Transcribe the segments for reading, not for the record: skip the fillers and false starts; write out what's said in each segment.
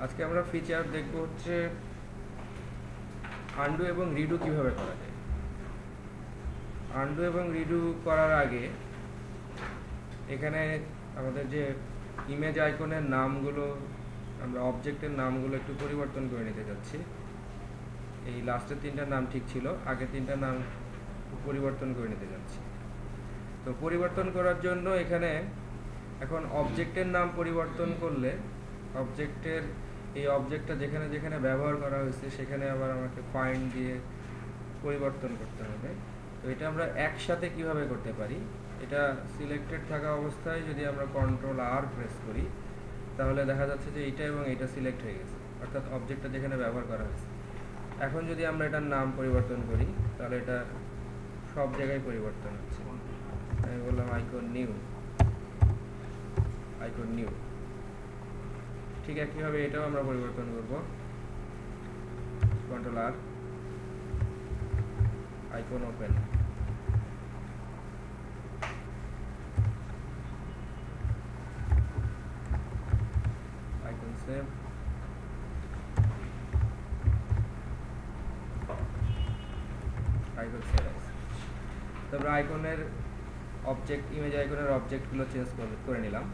আজকে আমরা ফিচার দেখব হচ্ছে আনডু এবং রিডু কিভাবে করা যায়। আনডু এবং রিডু করার আগে এখানে আমাদের যে ইমেজ আইকনের নামগুলো, আমরা অবজেক্টের নামগুলো একটু পরিবর্তন করে নিতে যাচ্ছি। এই লাস্টের তিনটার নাম ঠিক ছিল, আগের তিনটার নাম পরিবর্তন করে নিতে যাচ্ছি। তো পরিবর্তন করার জন্য এখানে এখন অবজেক্টের নাম পরিবর্তন করলে অবজেক্টের এই অবজেক্টটা যেখানে যেখানে ব্যবহার করা হয়েছে সেখানে আবার আমাকে ফাইন্ড দিয়ে পরিবর্তন করতে হবে। তো এটা আমরা একসাথে কিভাবে করতে পারি, এটা সিলেক্টেড থাকা অবস্থায় যদি আমরা কন্ট্রোল আর প্রেস করি তাহলে দেখা যাচ্ছে যে এইটা এবং এইটা সিলেক্ট হয়ে গেছে, অর্থাৎ অবজেক্টটা যেখানে ব্যবহার করা হয়েছে। এখন যদি আমরা এটার নাম পরিবর্তন করি তাহলে এটা সব জায়গায় পরিবর্তন হচ্ছে। আমি বললাম আইকন নিউ, আইকন নিউ। ঠিক একইভাবে এটাও আমরা পরিবর্তন করব, কন্ট্রোল আর, icon open, icon save, icon save. তারপরে আইকনের অবজেক্ট, ইমেজ আইকনের অবজেক্টগুলো চেঞ্জ করে নিলাম।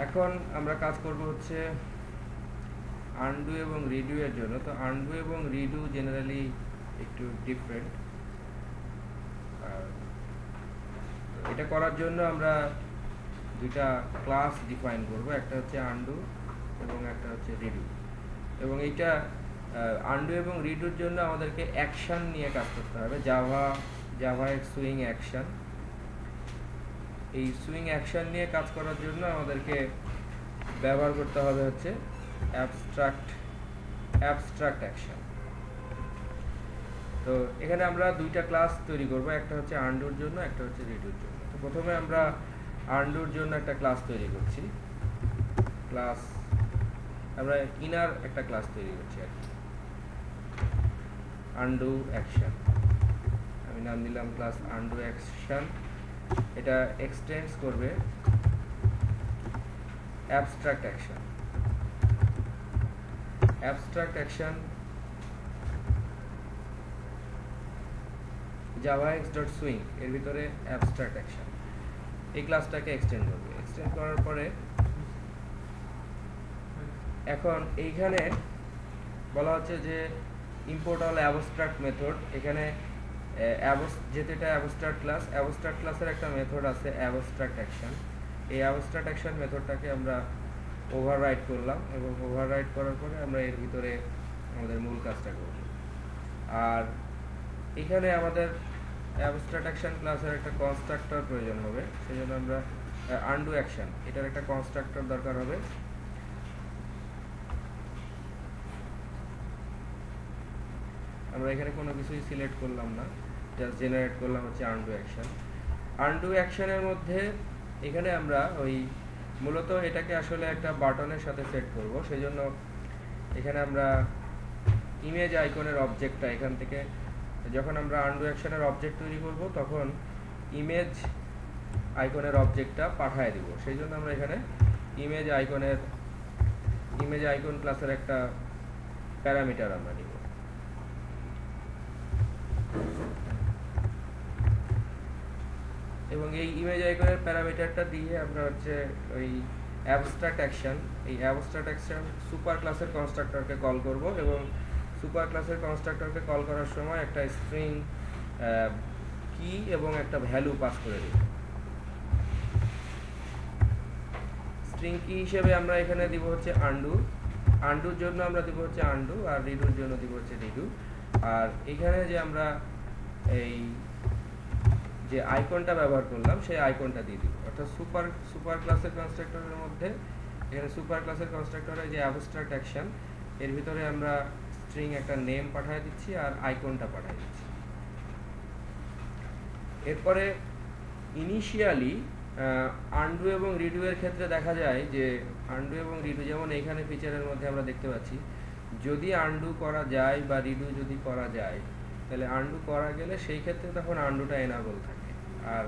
এখন আমরা কাজ করব হচ্ছে আনডু এবং রিডু এর জন্য। তো আনডু এবং রিডু জেনারেলি একটু ডিফারেন্ট। এটা করার জন্য আমরা দুইটা ক্লাস ডিফাইন করব, একটা হচ্ছে আনডু এবং একটা হচ্ছে রিডু। এবং এইটা আনডু এবং রিডুর জন্য আমাদেরকে অ্যাকশন নিয়ে কাজ করতে হবে, জাভা এর সুইং অ্যাকশন। এই সুইং অ্যাকশন নিয়ে কাজ করার জন্য আমাদেরকে ব্যবহার করতে হবে হচ্ছে অ্যাবস্ট্রাক্ট অ্যাকশন। তো এখানে আমরা দুইটা ক্লাস তৈরি করব, একটা হচ্ছে আনডুর জন্য, একটা হচ্ছে রিডুর জন্য। তো প্রথমে আমরা আনডুর জন্য একটা ক্লাস তৈরি করছি। ক্লাস আমরা ইনার একটা ক্লাস তৈরি করছি আর কি, আনডু অ্যাকশন। আমি নাম দিলাম ক্লাস আনডু অ্যাকশন। এটা এক্সটেন্ডস করবে abstract action. Abstract action javax.swing এর ভিতরে অ্যাবস্ট্রাক্ট অ্যাকশন এই ক্লাসটাকে এক্সটেন্ড করবে। এক্সটেন্ড করার পরে এখন এইখানে বলা হচ্ছে যে ইম্পোর্ট অল অ্যাবস্ট্রাক্ট মেথড। এখানে যেহেতু এটা অ্যাবস্ট্রাক্ট ক্লাসের একটা মেথড আছে অ্যাবস্ট্রাক্ট অ্যাকশন। এই অ্যাবস্ট্রাক্ট অ্যাকশন মেথডটাকে আমরা ওভাররাইড করলাম এবং ওভাররাইড করার পরে আমরা এর ভিতরে আমাদের মূল কাজটা করব। আর এখানে আমাদের অ্যাবস্ট্রাক্ট অ্যাকশন ক্লাসের একটা কনস্ট্রাক্টর প্রয়োজন হবে, সেই জন্য আমরা আনডু অ্যাকশন এটার একটা কনস্ট্রাক্টর দরকার হবে। আমরা এখানে কোনো কিছুই সিলেক্ট করলাম না, জাস্ট জেনারেট করলাম হচ্ছে আনডু অ্যাকশন। আনডু অ্যাকশনের মধ্যে এখানে আমরা ওই মূলত এটাকে আসলে একটা বাটনের সাথে সেট করব, সেই জন্য এখানে আমরা ইমেজ আইকনের অবজেক্টটা এখান থেকে যখন আমরা আনডু অ্যাকশনের অবজেক্ট তৈরি করব তখন ইমেজ আইকনের অবজেক্টটা পাঠিয়ে দিব। সেই জন্য আমরা এখানে ইমেজ আইকন ক্লাসের একটা প্যারামিটার আমরা নিব। এবং এই ইমেজ আইকনের প্যারামিটারটা দিয়ে আমরা হচ্ছে ওই অ্যাবস্ট্রাক্ট অ্যাকশন, এই অ্যাবস্ট্রাক্ট অ্যাকশন সুপার ক্লাসের কনস্ট্রাক্টরকে কল করব এবং সুপার ক্লাসের কনস্ট্রাক্টরকে কল করার সময় একটা স্ট্রিং কি এবং একটা ভ্যালু পাস করে দেব। স্ট্রিং কি হিসেবে আমরা এখানে দিব হচ্ছে আনডুর জন্য আমরা দিব হচ্ছে আনডু, আর রিডুর জন্য দিব হচ্ছে রিডু। আর এখানে যে আমরা এই যে আইকনটা ব্যবহার করলাম সেই আইকনটা দিয়ে দিব, অর্থাৎ সুপার ক্লাসের কনস্ট্রাক্টরের মধ্যে এখানে সুপার ক্লাসের কনস্ট্রাক্টরের যে অ্যাবস্ট্রাক্ট অ্যাকশন এর ভিতরে আমরা স্ট্রিং একটা নেম পাঠিয়ে দিচ্ছি আর আইকনটা পাঠিয়ে দিচ্ছি। এরপরে ইনিশিয়ালি আনডু এবং রিডু এর ক্ষেত্রে দেখা যায় যে আনডু এবং রিডু, যেমন এখানে ফিচারের মধ্যে আমরা দেখতে পাচ্ছি যদি আনডু করা যায় বা রিডু যদি করা যায় তাহলে আনডু করা গেলে সেই ক্ষেত্রে তখন আনডুটা এনাবল থাকে, আর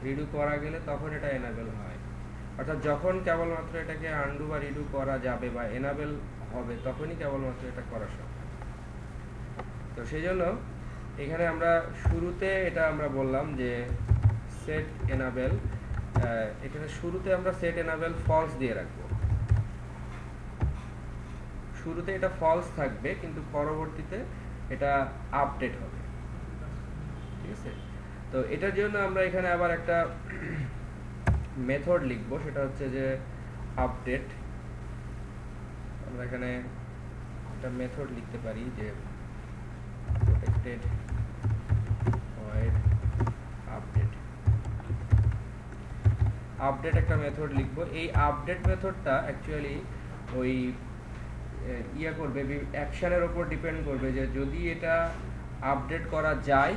রিডু করা গেলে তখন এটা এনাবল হয়। অর্থাৎ যখন কেবলমাত্র এটাকে আনডু বা রিডু করা যাবে বা এনাবেল হবে তখনই কেবলমাত্র এটা করা সম্ভব। তো সেই জন্য এখানে আমরা শুরুতে এটা আমরা বললাম যে সেট এনাবেল, এখানে শুরুতে আমরা সেট এনাবেল ফলস দিয়ে রাখবো। শুরুতে এটা ফলস থাকবে কিন্তু পরবর্তীতে এটা আপডেট হবে, ঠিক আছে। তো এটার জন্য আমরা এখানে আবার একটা মেথড লিখব, সেটা হচ্ছে যে আপডেট। আমরা এখানে একটা মেথড লিখতে পারি যে protected void আপডেট। আপডেট একটা মেথড লিখব। এই আপডেট মেথডটা অ্যাকচুয়ালি ওই ইয়া করবে, অ্যাকশনের উপর ডিপেন্ড করবে যে যদি এটা আপডেট করা যায়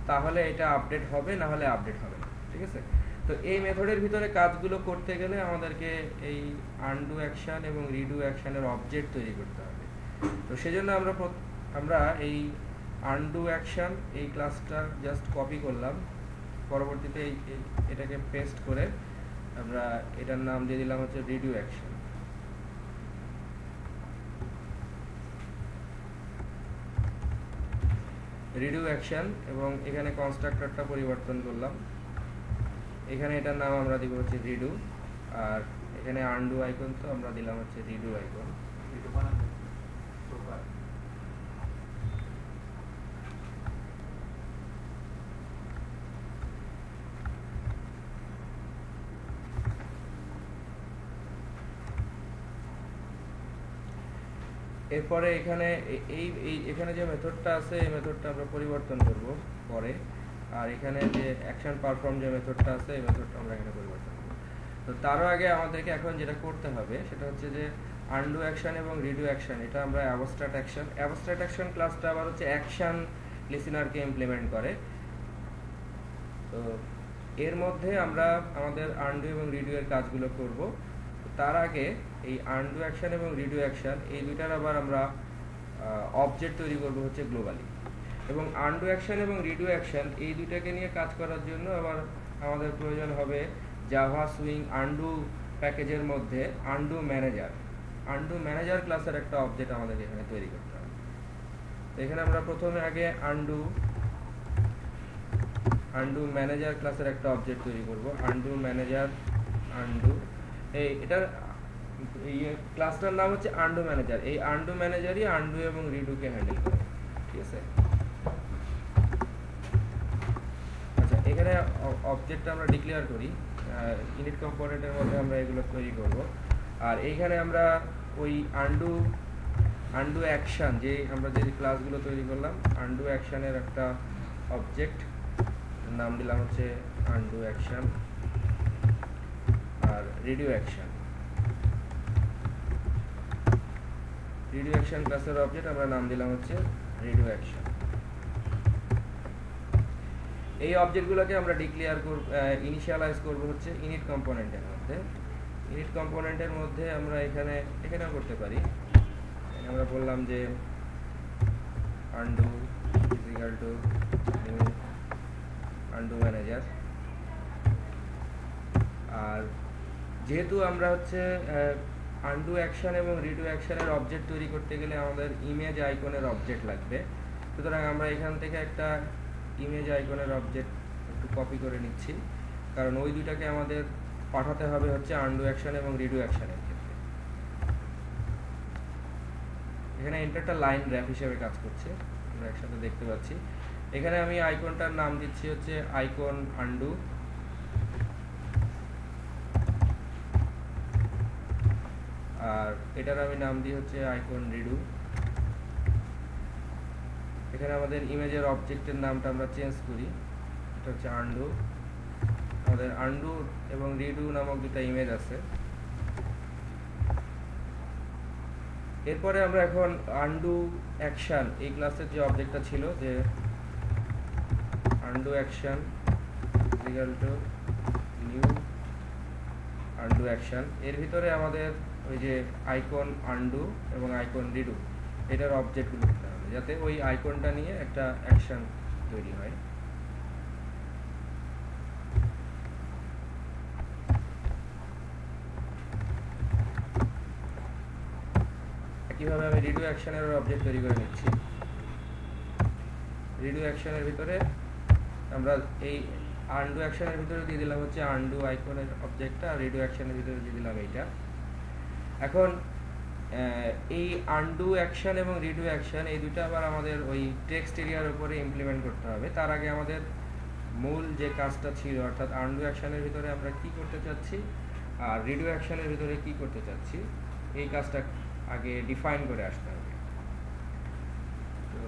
তাহলে এটা আপডেট হবে, না হলে আপডেট হবে না, ঠিক আছে। তো এই মেথডের ভিতরে কাজগুলো করতে গেলে আমাদেরকে এই আনডু অ্যাকশন এবং রিডু অ্যাকশনের অবজেক্ট তৈরি করতে হবে। তো সেজন্য আমরা এই আনডু অ্যাকশন এই ক্লাসটা জাস্ট কপি করলাম, পরবর্তীতে এটাকে পেস্ট করে আমরা এটার নাম দিয়ে দিলাম হচ্ছে রিডু অ্যাকশন। রিডু অ্যাকশন এবং এখানে কনস্ট্রাক্টরটা পরিবর্তন করলাম, এখানে এটার নাম আমরা দিব হচ্ছে রিডু, আর এখানে আনডু আইকন তো আমরা দিলাম হচ্ছে রিডু আইকন। এরপরে এখানে এখানে যে মেথডটা আছে এই মেথডটা আমরা পরিবর্তন করব পরে, আর এখানে যে অ্যাকশন পারফর্ম যে মেথডটা আছে এই মেথডটা আমরা এখানে পরিবর্তন করব। তো তারও আগে আমাদেরকে এখন যেটা করতে হবে সেটা হচ্ছে যে আনডু অ্যাকশন এবং রিডু অ্যাকশন এটা আমরা অ্যাবস্ট্রাক্ট অ্যাকশন ক্লাসটা আবার হচ্ছে অ্যাকশন লিসেনারকে ইমপ্লিমেন্ট করে। তো এর মধ্যে আমরা আমাদের আনডু এবং রিডু এর কাজগুলো করব। তার আগে এই আনডু অ্যাকশন এবং রিডু অ্যাকশন এই দুইটার আবার আমরা অবজেক্ট তৈরি করব হচ্ছে গ্লোবালি। এবং আনডু অ্যাকশন এবং রিডু অ্যাকশন এই দুইটাকে নিয়ে কাজ করার জন্য আবার আমাদের প্রয়োজন হবে জাভা সুইং আনডু প্যাকেজের মধ্যে আনডু ম্যানেজার ক্লাসের একটা অবজেক্ট আমাদের এখানে তৈরি করতে হবে। তো এখানে আমরা প্রথমে আগে আনডু ম্যানেজার ক্লাসের একটা অবজেক্ট তৈরি করব। আনডু এটার এই ক্লাসটার নাম হচ্ছে আনডু ম্যানেজার। এই আনডু ম্যানেজারই আনডু এবং রিডুকে হ্যান্ডেল করে, ঠিক আছে। আচ্ছা, এখানে অবজেক্টটা আমরা ডিক্লেয়ার করি, ইনিট কম্পোনেন্টের মধ্যে আমরা এগুলো তৈরি করব। আর এইখানে আমরা ওই আনডু অ্যাকশন যে আমরা যে ক্লাসগুলো তৈরি করলাম আনডু অ্যাকশনের একটা অবজেক্ট নাম দিলাম হচ্ছে আনডু অ্যাকশন, আর রিডু অ্যাকশন ক্লাসের অবজেক্ট আমরা নাম দিলাম হচ্ছে রিডু অ্যাকশন। এই অবজেক্টগুলোকে আমরা ডিক্লেয়ার করব, ইনিশিয়ালাইজ করব হচ্ছে ইনিট কম্পোনেন্টের মধ্যে। ইনিট কম্পোনেন্টের মধ্যে আমরা এখানেও করতে পারি। আমরা বললাম যে undo is equal to new undo manager. আর যেহেতু আমরা হচ্ছে আনডু অ্যাকশন এবং রিডু অ্যাকশনের অবজেক্ট তৈরি করতে গেলে আমাদের ইমেজ আইকনের অবজেক্ট লাগবে, সুতরাং আমরা এখান থেকে একটা ইমেজ আইকনের অবজেক্ট একটু কপি করে নিচ্ছি, কারণ ওই দুইটাকে আমাদের পাঠাতে হবে হচ্ছে আনডু অ্যাকশন এবং রিডু অ্যাকশনের ক্ষেত্রে। এখানে এন্টারটা লাইন গ্রাফ হিসেবে কাজ করছে, আমরা একসাথে দেখতে পাচ্ছি। এখানে আমি আইকনটার নাম দিচ্ছি হচ্ছে আইকন আনডু, আর এটার আমি নাম দিই হচ্ছে আইকন রিডু। এখানে আমাদের ইমেজের অবজেক্টের নামটা আমরা চেঞ্জ করি, এটা হচ্ছে আনডু। আমাদের আনডু এবং রিডু নামক দুটো ইমেজ আছে। এরপরে আমরা এখন আনডু অ্যাকশন এই ক্লাসের যে অবজেক্টটা ছিল যে undo action equal to new undo action, এর ভিতরে আমাদের ওই যে আইকন আনডু এবং আইকন রিডু এটার অবজেক্টগুলো দিতে হবে যাতে ওই আইকনটা নিয়ে একটা অ্যাকশন তৈরি হয়। একইভাবে আমি রিডু অ্যাকশনের অবজেক্ট তৈরি করে নিচ্ছি। রিডু অ্যাকশনের ভিতরে আমরা এই আনডু অ্যাকশনের ভিতরে দিয়ে দিলাম হচ্ছে আনডু আইকনের অবজেক্টটা, আর রিডু অ্যাকশনের ভিতরে দিয়ে দিলাম এইটা। এখন এই আনডু অ্যাকশন এবং রিডু অ্যাকশন এই দুটো আবার আমাদের ওই টেক্সট এরিয়ার উপরে ইমপ্লিমেন্ট করতে হবে। তার আগে আমাদের মূল যে কাজটা ছিল, অর্থাৎ আনডু অ্যাকশনের ভিতরে আমরা কি করতে চাচ্ছি আর রিডু অ্যাকশনের ভিতরে কি করতে চাচ্ছি, এই কাজটা আগে ডিফাইন করে আসতে হবে। তো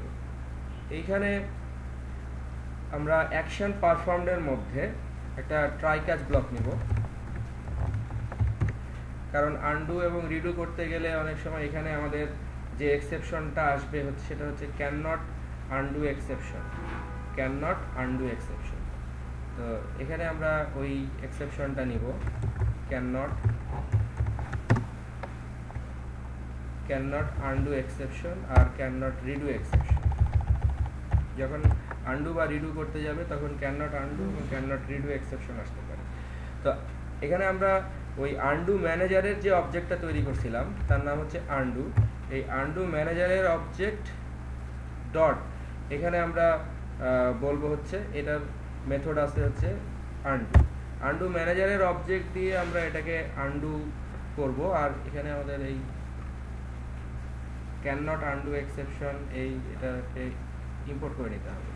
এইখানে আমরা অ্যাকশন পারফর্মডের মধ্যে একটা ট্রাই ক্যাচ ব্লক নিব, কারণ আনডু এবং রিডু করতে গেলে অনেক সময় এখানে আমাদের যে এক্সেপশনটা আসবে হচ্ছে সেটা হচ্ছে cannot undo exception, cannot undo exception. তো এখানে আমরা ওই এক্সেপশনটা নিব, ক্যান নট আনডু এক্সেপশন আর ক্যান নট রিডু এক্সেপশন। যখন আনডু বা রিডু করতে যাবে তখন ক্যান নট আনডু এবং ক্যান নট রিডু এক্সেপশন আসতে পারে। তো এখানে আমরা ওই আনডু ম্যানেজারের যে অবজেক্টটা তৈরি করছিলাম তার নাম হচ্ছে আনডু। এই আনডু ম্যানেজারের অবজেক্ট ডট এখানে আমরা বলবো হচ্ছে এটার মেথড আছে হচ্ছে আনডু। আনডু ম্যানেজারের অবজেক্ট দিয়ে আমরা এটাকে আনডু করব, আর এখানে আমাদের এই ক্যান নট আনডু এক্সেপশন এটাকে ইম্পোর্ট করে নিতে হবে।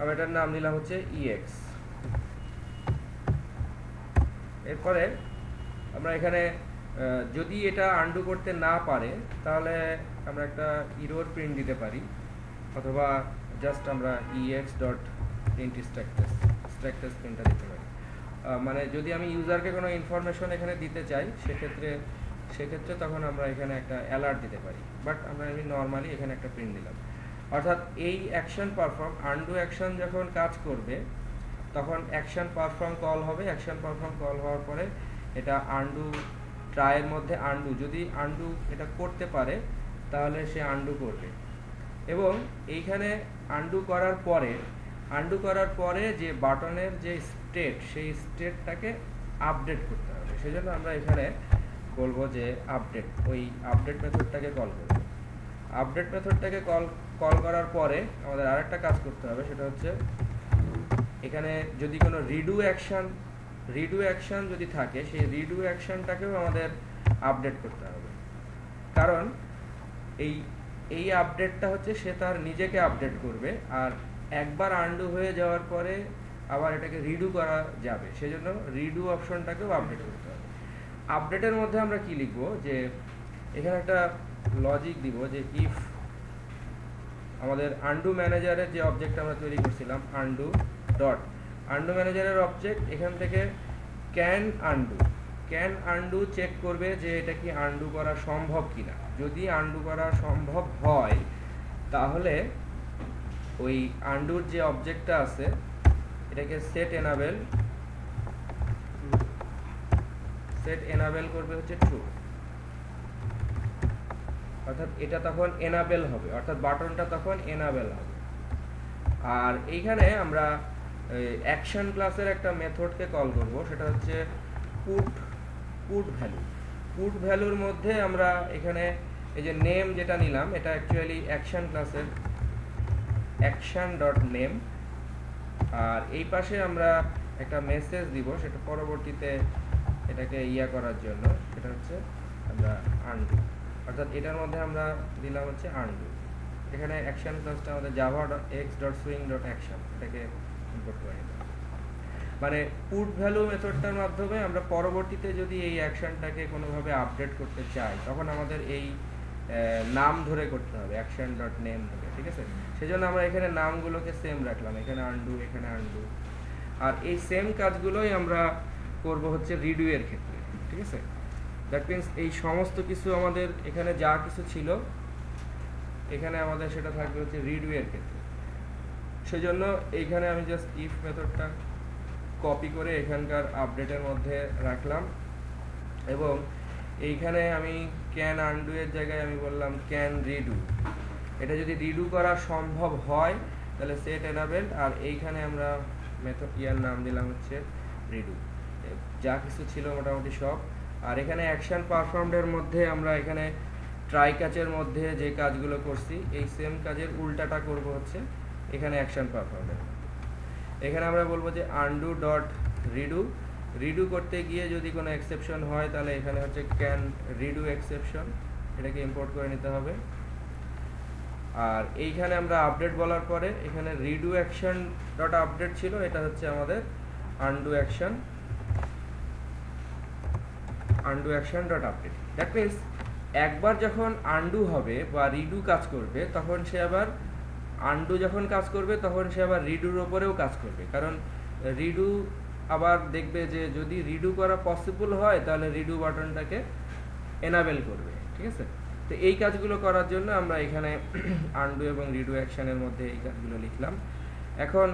আমি এটার নাম দিলাম হচ্ছে ইএক্স। এরপরে আমরা এখানে যদি এটা আনডু করতে না পারে তাহলে আমরা একটা ইরর প্রিন্ট দিতে পারি, অথবা জাস্ট আমরা ইএক্স ডট প্রিন্ট স্ট্যাকটেস প্রিন্টটা দিতে পারি। মানে যদি আমি ইউজারকে কোনো ইনফরমেশন এখানে দিতে চাই সেক্ষেত্রে তখন আমরা এখানে একটা অ্যালার্ট দিতে পারি, বাট আমরা নর্মালি এখানে একটা প্রিন্ট দিলাম। অর্থাৎ এই অ্যাকশন পারফর্ম আনডু অ্যাকশন যখন কাজ করবে তখন অ্যাকশন পারফর্ম কল হবে। অ্যাকশন পারফর্ম কল হওয়ার পরে এটা আনডু ট্রাইয়ের মধ্যে আনডু, যদি আনডু এটা করতে পারে তাহলে সে আনডু করবে। এবং এইখানে আনডু করার পরে যে বাটনের যে স্টেট সেই স্টেটটাকে আপডেট করতে হবে। সেজন্য আমরা এখানে বলবো যে আপডেট, ওই আপডেট মেথডটাকে কল করব। আপডেট মেথডটাকে কল করার পরে আমাদের আরেকটা কাজ করতে হবে, সেটা হচ্ছে এখানে যদি কোনো রিডু অ্যাকশন যদি থাকে সেই রিডু অ্যাকশনটাকেও আমাদের আপডেট করতে হবে, কারণ এই আপডেটটা হচ্ছে সে তার নিজেকে আপডেট করবে, আর একবার আনডু হয়ে যাওয়ার পরে আবার এটাকে রিডু করা যাবে, সেজন্য রিডু অপশনটাকেও আপডেট করতে হবে। আপডেটের মধ্যে আমরা কি লিখব, যে এখানে একটা লজিক দিব যে ইফ আমাদের আনডু ম্যানেজারের যে অবজেক্ট আমরা তৈরি করছিলাম আনডু ডট আনডু ম্যানেজারের অবজেক্ট, এখান থেকে ক্যান আনডু চেক করবে যে এটা কি আনডু করা সম্ভব কিনা। যদি আনডু করা সম্ভব হয় তাহলে ওই আনডুর যে অবজেক্টটা আছে এটাকে সেট এনাবেল করবে হচ্ছে ট্রু, অর্থাৎ এটা তখন এনাবেল হবে, অর্থাৎ বাটনটা তখন এনাবেল হবে। আর এইখানে আমরা অ্যাকশন ক্লাসের একটা মেথডকে কল করব, সেটা হচ্ছে পুট ভ্যালুর মধ্যে আমরা এখানে এই যে নেম যেটা নিলাম এটা অ্যাকচুয়ালি অ্যাকশন ক্লাসের অ্যাকশন ডট নেম, আর এই পাশে আমরা একটা মেসেজ দিব সেটা পরবর্তীতে এটাকে করার জন্য, সেটা হচ্ছে আমরা আনডু, অর্থাৎ এটার মধ্যে আমরা দিলাম হচ্ছে আনডু। এখানে অ্যাকশন ক্লাসটা আমাদের java.x.swing.action এটাকে ইম্পোর্ট করে নিতে হবে। মানে পুট ভ্যালু মেথডটার মাধ্যমে আমরা পরবর্তীতে যদি এই অ্যাকশনটাকে কোনোভাবে আপডেট করতে চাই তখন আমাদের এই নাম ধরে করতে হবে, অ্যাকশন ডট নেম ধরে, ঠিক আছে। সেজন্য আমরা এখানে নামগুলোকে সেম রাখলাম, এখানে আনডু এখানে আনডু, আর এই সেম কাজগুলোই আমরা করব হচ্ছে রিডু এর ক্ষেত্রে, ঠিক আছে। দ্যাট মিনস এই সমস্ত কিছু আমাদের এখানে যা কিছু ছিল এখানে আমাদের সেটা থাকবে হচ্ছে রিডু এর ক্ষেত্রে। সেজন্য এইখানে আমি জাস্ট ইফ মেথডটা কপি করে এখানকার আপডেটের মধ্যে রাখলাম এবং এইখানে আমি ক্যান আনডু এর জায়গায় আমি বললাম ক্যান রিডু। এটা যদি রিডু করা সম্ভব হয় তাহলে সেট এনাবেল, আর এইখানে আমরা মেথড ইয়ার নাম দিলাম হচ্ছে রিডু। যা কিছু ছিল মোটামুটি সব। আর এখানে অ্যাকশন পারফর্মডের মধ্যে আমরা এখানে ট্রাই ক্যাচের মধ্যে যে কাজগুলো করছি এই সেম কাজের উল্টাটা করব হচ্ছে এখানে অ্যাকশন পারফর্মের মধ্যে। এখানে আমরা বলবো যে আনডু ডট রিডু। রিডু করতে গিয়ে যদি কোনো এক্সেপশন হয় তাহলে এখানে হচ্ছে ক্যান রিডু এক্সেপশন, এটাকে ইম্পোর্ট করে নিতে হবে। আর এইখানে আমরা আপডেট বলার পরে এখানে রিডু অ্যাকশন ডট আপডেট ছিল, এটা হচ্ছে আমাদের undo action dot update. That means একবার যখন আনডু হবে বা রিডু কাজ করবে তখন সে আবার আনডু যখন কাজ করবে তখন সে আবার রিডুর ওপরেও কাজ করবে, কারণ রিডু আবার দেখবে যে যদি রিডু করা পসিবল হয় তাহলে রিডু বাটনটাকে এনাবেল করবে। ঠিক আছে, তো এই কাজগুলো করার জন্য আমরা এখানে আনডু এবং রিডু অ্যাকশনের মধ্যে এই কাজগুলো লিখলাম। এখন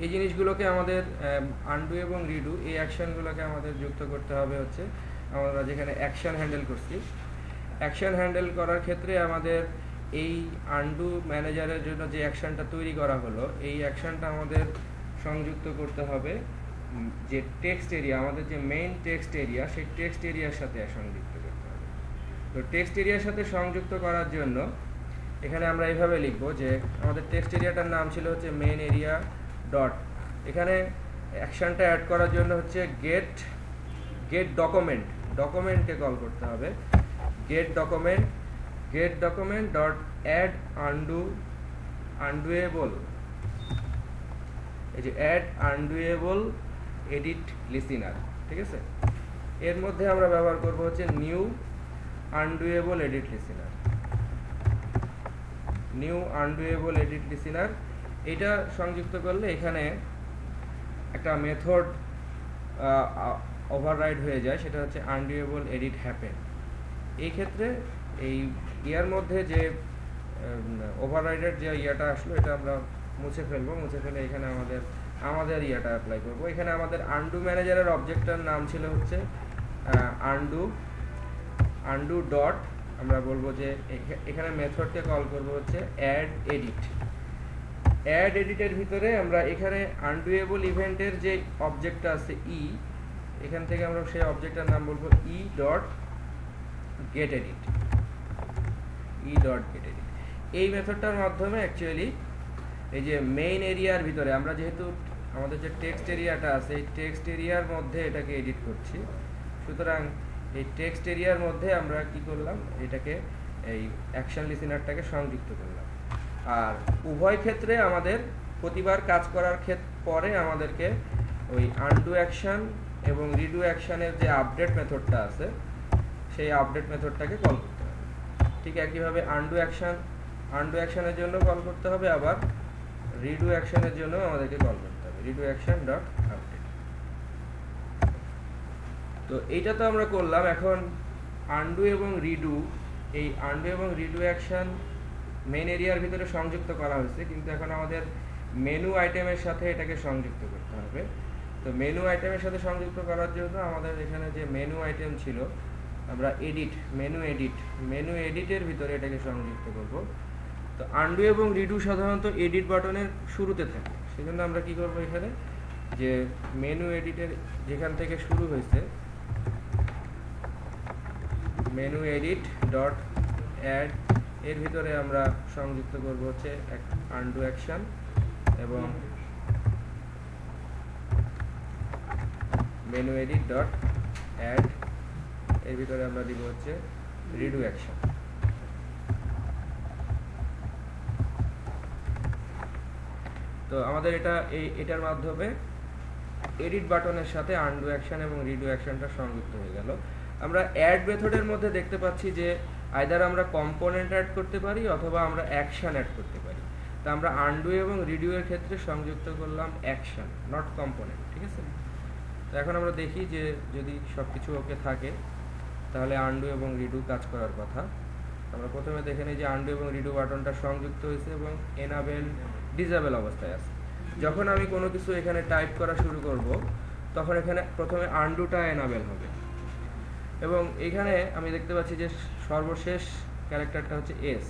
এই জিনিসগুলোকে আমাদের আনডু এবং রিডু এই অ্যাকশনগুলোকে আমাদের যুক্ত করতে হবে হচ্ছে আমরা যেখানে অ্যাকশন হ্যান্ডেল করছি। অ্যাকশন হ্যান্ডেল করার ক্ষেত্রে আমাদের এই আনডু ম্যানেজারের জন্য যে অ্যাকশনটা তৈরি করা হলো এই অ্যাকশনটা আমাদের সংযুক্ত করতে হবে যে টেক্সট এরিয়া, আমাদের যে মেইন টেক্সট এরিয়া সেই টেক্সট এরিয়ার সাথে সংযুক্ত করতে হবে। তো টেক্সট এরিয়ার সাথে সংযুক্ত করার জন্য এখানে আমরা এইভাবে লিখব যে আমাদের টেক্সট এরিয়াটার নাম ছিল হচ্ছে মেইন এরিয়া ডট, এখানে অ্যাকশনটা অ্যাড করার জন্য হচ্ছে গেট ডকুমেন্টকে কল করতে হবে। গেট ডকুমেন্ট ডট অ্যাড আনডুয়েবল, এই যে অ্যাড আনডুয়েবল এডিট লিসেনার। ঠিক আছে, এর মধ্যে আমরা ব্যবহার করব হচ্ছে নিউ আনডুয়েবল এডিট লিসেনার। এটা সংযুক্ত করলে এখানে একটা মেথড ওভাররাইড হয়ে যায়, সেটা হচ্ছে আনডুয়েবল এডিট হ্যাপেন। এই ক্ষেত্রে এই ইয়ার মধ্যে যে ওভাররাইডের যে ইয়াটা আসলো এটা আমরা মুছে ফেলে এখানে আমাদের ইয়াটা অ্যাপ্লাই করব। এখানে আমাদের আনডু ম্যানেজারের অবজেক্টটার নাম ছিল হচ্ছে আনডু ডট, আমরা বলবো যে এখানে মেথডকে কল করব হচ্ছে অ্যাড এডিটের ভিতরে আমরা এখানে আনডুয়েবল ইভেন্টের যে অবজেক্টটা আছে এখান থেকে আমরা সেই অবজেক্টটার নাম বলবো ডট গেট এডিট। এই মেথডটার মাধ্যমে অ্যাকচুয়ালি এই যে মেইন এরিয়ার ভিতরে আমরা যেহেতু আমাদের যে টেক্সট এরিয়াটা আছে এই টেক্সট এরিয়ার মধ্যে এটাকে এডিট করছি, সুতরাং এই টেক্সট এরিয়ার মধ্যে আমরা কি করলাম এটাকে এই অ্যাকশন লিসেনারটাকে সংযুক্ত করলাম। আর উভয় ক্ষেত্রে আমাদের প্রতিবার কাজ করার পরে আমাদেরকে ওই আনডু অ্যাকশন এবং রিডু অ্যাকশনের যে আপডেট মেথডটা আছে সেই আপডেট মেথডটাকে কল করতে হবে। ঠিক একইভাবে আনডু অ্যাকশনের জন্য কল করতে হবে, আবার রিডু অ্যাকশনের জন্য আমাদেরকে কল করতে হবে রিডু অ্যাকশন ডট আপডেট। তো এইটা তো আমরা করলাম। এখন আনডু এবং রিডু অ্যাকশন মেইন এরিয়ার ভিতরে সংযুক্ত করা হয়েছে, কিন্তু এখন আমাদের মেনু আইটেমের সাথে এটাকে সংযুক্ত করতে হবে। তো মেনু আইটেমের সাথে সংযুক্ত করার জন্য আমাদের এখানে যে মেনু আইটেম ছিল আমরা মেনু এডিটের ভিতরে এটাকে সংযুক্ত করব। তো আনডু এবং রিডু সাধারণত এডিট বাটনের শুরুতে থাকে, সেজন্য আমরা কি করব এখানে যে মেনু এডিটের যেখান থেকে শুরু হয়েছে মেনু এডিট ডট অ্যাড এর ভিতরে আমরা সংযুক্ত করব হচ্ছে আনডু অ্যাকশন এবং মেনু এডিট ডট অ্যাড এর ভিতরে আমরা দিব হচ্ছে রিডু অ্যাকশন। তো আমাদের এটার মাধ্যমে এডিট বাটনের সাথে আনডু অ্যাকশন এবং রিডু অ্যাকশনটা সংযুক্ত হয়ে গেল। আমরা অ্যাড মেথডের মধ্যে দেখতে পাচ্ছি যে আইদার আমরা কম্পোনেন্ট অ্যাড করতে পারি অথবা আমরা অ্যাকশন অ্যাড করতে পারি। তো আমরা আনডু এবং রিডু এর ক্ষেত্রে সংযুক্ত করলাম অ্যাকশন, নট কম্পোনেন্ট। ঠিক আছে, তো এখন আমরা দেখি যে যদি সব কিছু ওকে থাকে তাহলে আনডু এবং রিডু কাজ করার কথা। আমরা প্রথমে দেখে নিই যে আনডু এবং রিডু বাটনটা সংযুক্ত হয়েছে এবং এনাবেল ডিসেবল অবস্থায় আছে। যখন আমি কোনো কিছু এখানে টাইপ করা শুরু করব তখন এখানে প্রথমে আনডুটা এনাবেল হবে এবং এখানে আমি দেখতে পাচ্ছি যে সর্বশেষ ক্যারেক্টারটা হচ্ছে এস।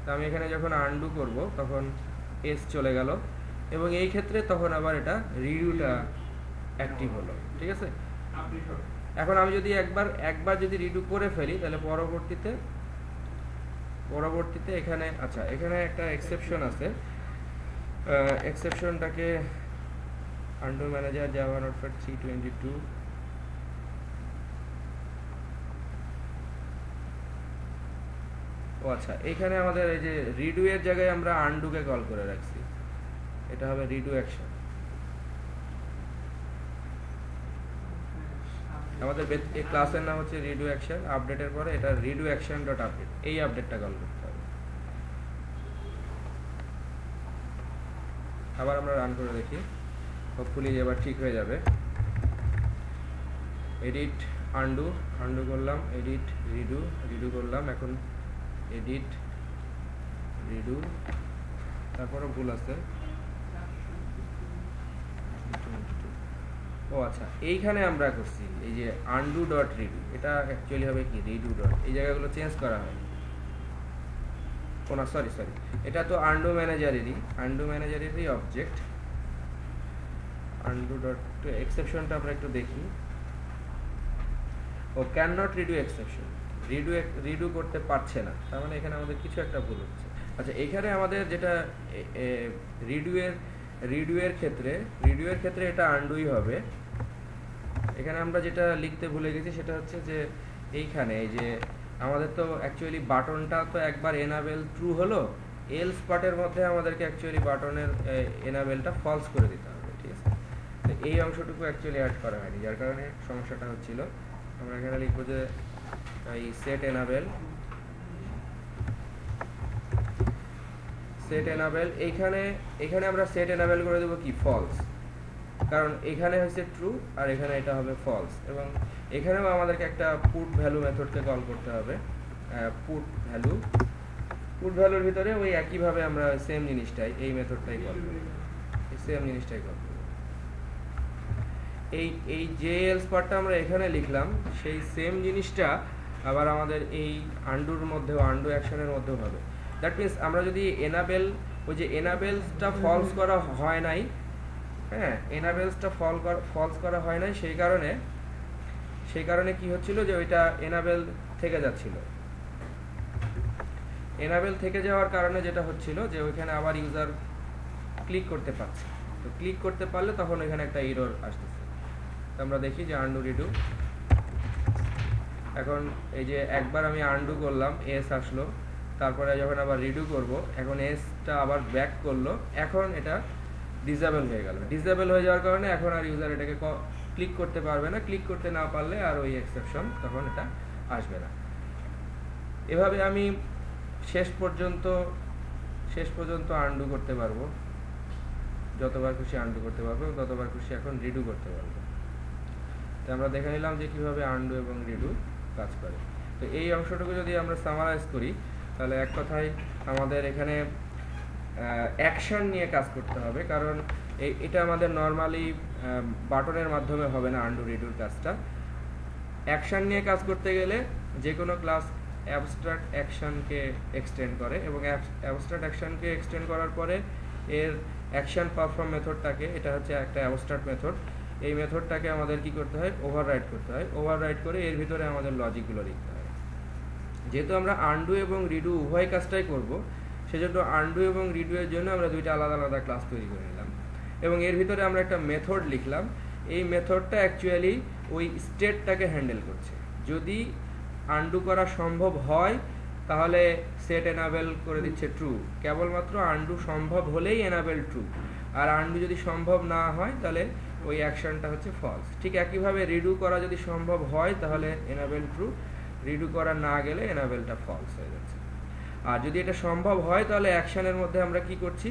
তো আমি এখানে যখন আনডু করব তখন এস চলে গেল এবং এই ক্ষেত্রে তখন আবার এটা রিডুটা অ্যাক্টিভ হলো। ঠিক আছে, এখন আমি যদি একবার যদি রিডু করে ফেলি তাহলে পরবর্তীতে এখানে আচ্ছা এখানে একটা এক্সেপশন আছে। এক্সেপশনটাকে আনডু ম্যানেজার জাভা নোটপ্যাড 322 ও আচ্ছা, এখানে আমাদের এই যে রিডু এর জায়গায় আমরা আনডুকে কল করে রাখছি, এটা হবে রিডু অ্যাকশন। আমাদের এই ক্লাসের নাম হচ্ছে রিডু অ্যাকশন। আপডেটের পরে এটা রিডু অ্যাকশন ডট আপডেট, এই আপডেটটা কল করতে হবে। আবার আমরা রান করে দেখি, হোপফুলি এবার ঠিক হয়ে যাবে। এডিট আনডু করলাম, এডিট রিডু করলাম, এখন এডিট রিডু, তারপরে ভুল আছে। ও আচ্ছা, এইখানে আমরা করছি এই যে আনডু ডট রিডু, এটা অ্যাকচুয়ালি হবে কি রিডু ডট, এই জায়গাগুলো চেঞ্জ করা হয়। ও না, সরি এটা তো আনডু ম্যানেজারেরই অবজেক্ট। আনডু ডট এক্সেপশনটা আমরা একটু দেখি। ও can not redo exception, redo করতে পারছে না, তার মানে এখানে আমাদের কিছু একটা ভুল হচ্ছে। আচ্ছা, এখানে আমাদের যেটা রিডু এর ক্ষেত্রে এটা আনডুই হবে। এখানে আমরা যেটা লিখতে ভুলে গেছি সেটা হচ্ছে যে এইখানে এই যে আমাদের তো অ্যাকচুয়ালি বাটনটা তো একবার এনাবেল ট্রু হলো, এলস পার্টের মধ্যে আমাদেরকে অ্যাকচুয়ালি বাটনের এনাবেলটা ফলস করে দিতে হবে। ঠিক আছে, তো এই অংশটুকু অ্যাকচুয়ালি অ্যাড করা হয়নি, যার কারণে সমস্যাটা হচ্ছিল। আমরা এখানে লিখবো যে এই সেট এনাবেল এখানে আমরা সেট এনাবেল করে দেবো কি ফলস, কারণ এখানে হচ্ছে ট্রু আর এখানে এটা হবে ফলস। এবং এখানেও আমাদেরকে একটা পুট ভ্যালু মেথডকে কল করতে হবে। পুট ভ্যালুর ভিতরে ওই একইভাবে আমরা সেম জিনিসটাই এই মেথডটাই কল করব, এই যে এলস পার্টটা আমরা এখানে লিখলাম সেই সেম জিনিসটা আবার আমাদের এই আনডু অ্যাকশনের মধ্যেও হবে। দ্যাট মিনস আমরা যদি এনাবেলসটা ফলস করা হয় নাই, হ্যাঁ এনাবেলসটা ফলস করা হয় নাই, সেই কারণে কি হচ্ছিল যে ওইটা এনাবেল থেকে যাচ্ছিল। এনাবেল থেকে যাওয়ার কারণে যেটা হচ্ছিল যে ওইখানে আবার ইউজার ক্লিক করতে পারছে, তো ক্লিক করতে পারলে তখন এখানে একটা এরর আসতেছে। তো আমরা দেখি যে আনডু রিডু, এখন এই যে একবার আমি আনডু করলাম এস আসলো, তারপরে যখন আবার রিডু করব এখন এসটা আবার ব্যাক করলো, এখন এটা ডিসেবল হয়ে গেল। ডিসেবল হয়ে যাওয়ার কারণে এখন আর ইউজার এটাকে ক্লিক করতে পারবে না, ক্লিক করতে না পারলে আর ওই এক্সেপশন তখন এটা আসবে না। এভাবে আমি শেষ পর্যন্ত আনডু করতে পারবো, যতবার খুশি আনডু করতে পারবো, ততবার খুশি এখন রিডু করতে পারবো। তো আমরা দেখে নিলাম যে কিভাবে আনডু এবং রিডু কাজ করে। তো এই অংশটুকু যদি আমরা সামারাইজ করি তাহলে এক কথায় আমাদের এখানে অ্যাকশন নিয়ে কাজ করতে হবে, কারণ এটা আমাদের নর্মালি বাটনের মাধ্যমে হবে না আনডু রিডুর কাজটা। অ্যাকশন নিয়ে কাজ করতে গেলে যে কোনো ক্লাস অ্যাবস্ট্রাক্ট অ্যাকশনকে এক্সটেন্ড করে এবং অ্যাবস্ট্রাক্ট অ্যাকশনকে এক্সটেন্ড করার পরে এর অ্যাকশন পারফর্ম মেথডটাকে, এটা হচ্ছে একটা অ্যাবস্ট্রাক্ট মেথড, এই মেথডটাকে আমাদের কি করতে হয় ওভাররাইড করতে হয়। ওভাররাইড করে এর ভিতরে আমাদের লজিকগুলো লিখতে হয়। যেহেতু আমরা আনডু এবং রিডু উভয় কাজটাই করব, সেজন্য আনডু এবং রিডু এর জন্য আমরা দুইটা আলাদা আলাদা ক্লাস তৈরি করে নিলাম এবং এর ভিতরে আমরা একটা মেথড লিখলাম। এই মেথডটা অ্যাকচুয়ালি ওই স্টেটটাকে হ্যান্ডেল করছে। যদি আনডু করা সম্ভব হয় তাহলে সেট এনাবেল করে দিচ্ছে ট্রু, কেবলমাত্র আনডু সম্ভব হলেই এনাবেল ট্রু, আর আনডু যদি সম্ভব না হয় তাহলে ওই অ্যাকশনটা হচ্ছে ফলস। ঠিক একইভাবে রিডু করা যদি সম্ভব হয় তাহলে এনাবেল ট্রু, রিডু করা না গেলে এনাবেলটা ফলস হয়ে যাচ্ছে। আর যদি এটা সম্ভব হয় তাহলে অ্যাকশনের মধ্যে আমরা কি করছি,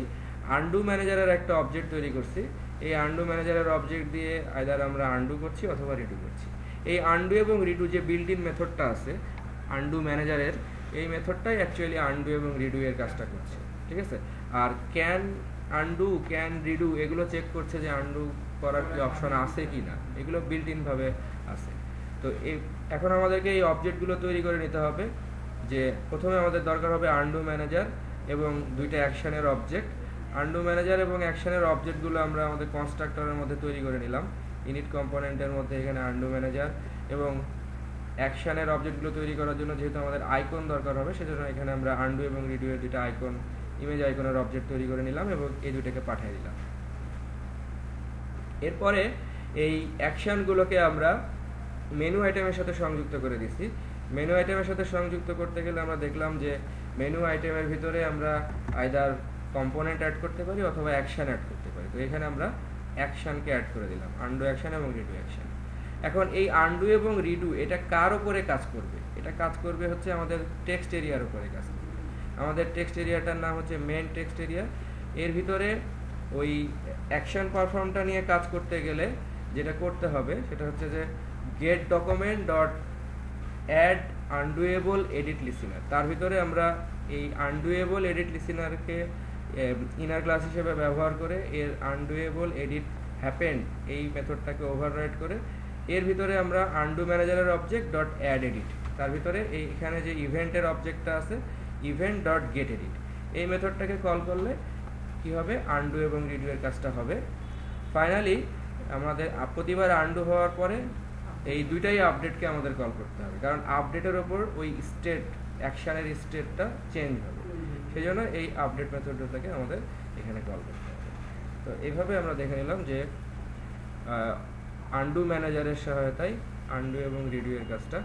আনডু ম্যানেজারের একটা অবজেক্ট তৈরি করছি। এই আন্ডু ম্যানেজারের অবজেক্ট দিয়ে আইদার আমরা আন্ডু করছি অথবা রিডু করছি। এই আন্ডু এবং রিডু যে বিল্ট ইন মেথডটা আছে আন্ডু ম্যানেজারের, এই মেথডটাই অ্যাকচুয়ালি আন্ডু এবং রিডু এর কাজটা করছে, ঠিক আছে। আর ক্যান আন্ডু, ক্যান রিডু এগুলো চেক করছে যে আন্ডু করার কি অপশন আছে কি না, এগুলো বিল্ট ইনভাবে আছে। তো এখন আমাদেরকে এই অবজেক্টগুলো তৈরি করে নিতে হবে। যে প্রথমে আমাদের দরকার হবে আন্ডু ম্যানেজার এবং দুইটা অ্যাকশনের অবজেক্ট। আন্ডু ম্যানেজার এবং অ্যাকশনের অবজেক্টগুলো আমরা আমাদের কনস্ট্রাক্টরের মধ্যে তৈরি করে নিলাম। ইনিট কম্পোনেন্টের মধ্যে এখানে আন্ডু ম্যানেজার এবং অ্যাকশনের অবজেক্টগুলো তৈরি করার জন্য যেহেতু আমাদের আইকন দরকার হবে, সেজন্য এখানে আমরা আন্ডু এবং রিডু এর দুইটা আইকন, ইমেজ আইকনের অবজেক্ট তৈরি করে নিলাম এবং এই দুইটাকে পাঠিয়ে দিলাম। এরপরে এই অ্যাকশনগুলোকে আমরা মেনু আইটেমের সাথে সংযুক্ত করে দিছি। মেনু আইটেমের সাথে সংযুক্ত করতে গেলে আমরা দেখলাম যে মেনু আইটেমের ভিতরে আমরা আইদার কম্পোনেন্ট অ্যাড করতে পারি অথবা অ্যাকশন অ্যাড করতে পারি। তো এখানে আমরা অ্যাকশনকে অ্যাড করে দিলাম, আন্ডু অ্যাকশন এবং রিডু অ্যাকশন। এখন এই আন্ডু এবং রিডু এটা কার উপরে কাজ করবে? এটা কাজ করবে হচ্ছে আমাদের টেক্সট এরিয়ার উপরে কাজ করবে। আমাদের টেক্সট এরিয়াটার নাম হচ্ছে মেন টেক্সট এরিয়া। এর ভিতরে ওই অ্যাকশন পারফর্মটা নিয়ে কাজ করতে গেলে যেটা করতে হবে সেটা হচ্ছে যে get document dot add undoable edit listener. তার ভিতরে আমরা এই আনডুয়েবল এডিট লিসেনারকে ইনার ক্লাস হিসেবে ব্যবহার করে এর আনডুয়েবল এডিট হ্যাপেন্ড এই মেথডটাকে ওভাররাইড করে এর ভিতরে আমরা আন্ডু ম্যানেজারের অবজেক্ট ডট অ্যাড এডিট, তার ভিতরে এইখানে যে ইভেন্টের অবজেক্টটা আছে ইভেন্ট ডট গেট এডিট, এই মেথডটাকে কল করলে কি হবে, আন্ডু এবং রিডু এর কাজটা হবে। ফাইনালি আমাদের প্রতিবার আন্ডু হওয়ার পরে এই দুইটাই আপডেটকে আমাদের কল করতে হবে, কারণ আপডেটের ওপর ওই স্টেট অ্যাকশনের স্টেটটা চেঞ্জ হবে, সেই জন্য এই আপডেট মেথডটাকে আমাদের এখানে কল করতে হবে। তো এইভাবে আমরা দেখে নিলাম যে আন্ডু ম্যানেজারের সহায়তায় আন্ডু এবং রিডু এর কাজটা